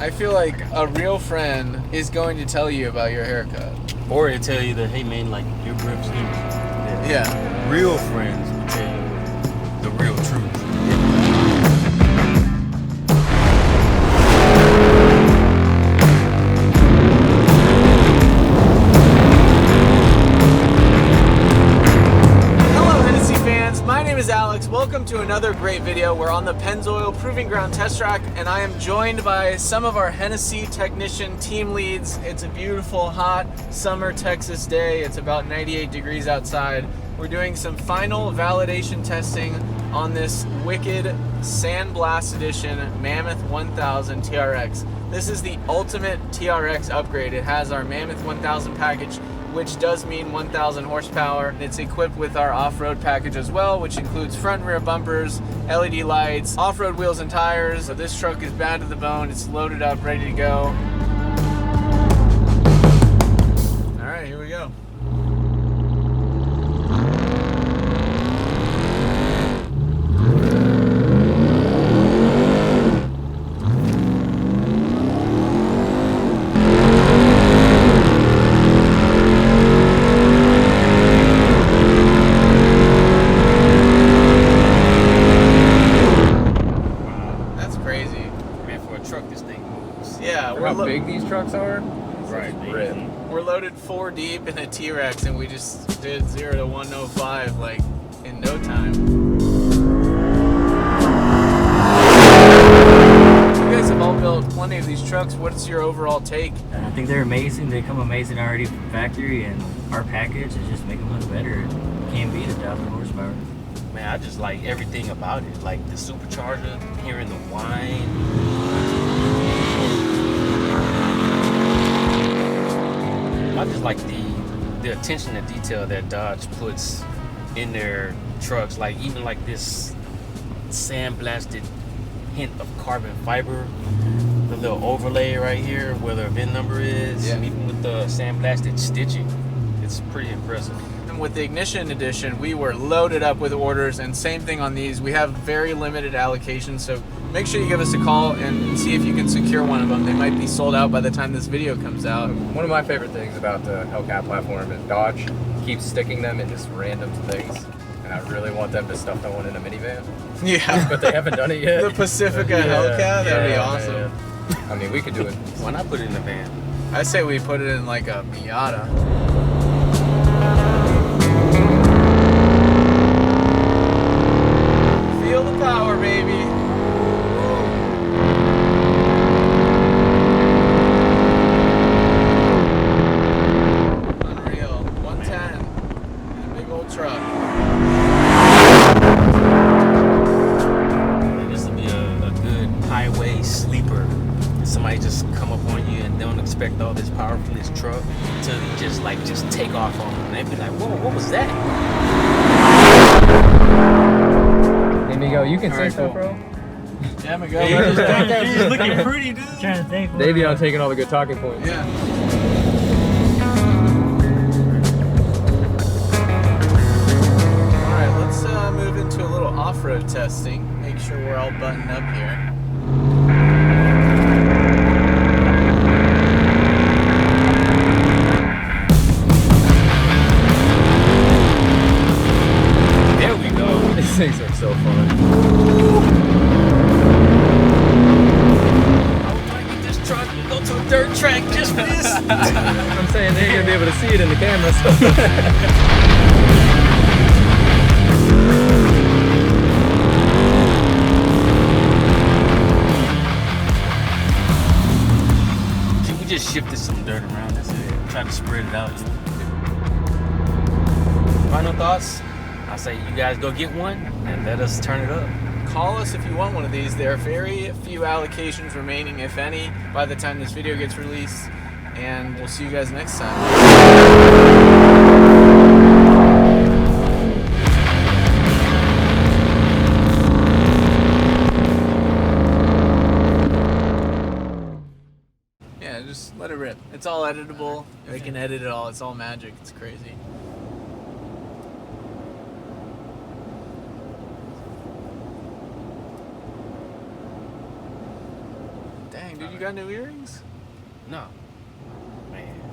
I feel like a real friend is going to tell you about your haircut. Or they tell you that, hey man, like your grip's huge. Yeah. Real friends will tell you the real truth. Welcome to another great video. We're on the Pennzoil Proving Ground test track, and I am joined by some of our Hennessey technician team leads. It's a beautiful, hot summer Texas day. It's about 98 degrees outside. We're doing some final validation testing on this wicked Sandblast Edition Mammoth 1000 TRX. This is the ultimate TRX upgrade. It has our Mammoth 1000 package, which does mean 1000 horsepower. It's equipped with our off-road package as well, which includes front and rear bumpers, LED lights, off-road wheels and tires. So this truck is bad to the bone. It's loaded up, ready to go. All right, here we go. How big these trucks are? Right. We're loaded 4 deep in a T-Rex, and we just did 0 to 105 like in no time. You guys have all built plenty of these trucks. What's your overall take? I think they're amazing. They come amazing already from factory, and our package is just making them look better. It can't beat 1,000 horsepower. Man, I just like everything about it. Like the supercharger, hearing the whine. I just like the attention to detail that Dodge puts in their trucks. Like even like this sandblasted hint of carbon fiber, the little overlay right here where the VIN number is, and even with the sandblasted stitching, it's pretty impressive. And with the Ignition Edition, we were loaded up with orders, and same thing on these. We have very limited allocations, so make sure you give us a call and see if you can secure one of them. They might be sold out by the time this video comes out. One of my favorite things about the Hellcat platform is Dodge keeps sticking them in just random things, and I really want them to stuff that one in a minivan. Yeah. But they haven't done it yet. The Pacifica Hellcat? That'd be awesome. Man. I mean, we could do it. Why not put it in a van? I say we put it in like a Miata. Feel the power, baby. Unreal. 110 in a big old truck. This would be a good highway sleeper. Somebody just come up on you and don't expect all this power from this truck until you just take off on them. They'd be like, whoa, what was that? Hey, Migo, you can say so, bro. Yeah, Miguel. He's looking pretty, dude. Trying to think. Davey on taking all the good talking points. Yeah. All right, let's move into a little off-road testing. Make sure we're all buttoned up here. These things are so fun. I would like to get this truck and go to a dirt track just for this. I'm saying they ain't gonna be able to see it in the camera, so. Can we just shifted some dirt around this area? Try to spread it out, you know? Final thoughts? I say you guys go get one and let us turn it up. Call us if you want one of these. There are very few allocations remaining, if any, by the time this video gets released. And we'll see you guys next time. Yeah, just let it rip. It's all editable. They can edit it all. It's all magic. It's crazy. Dang, Dang, dude, you got new earrings? No. Man.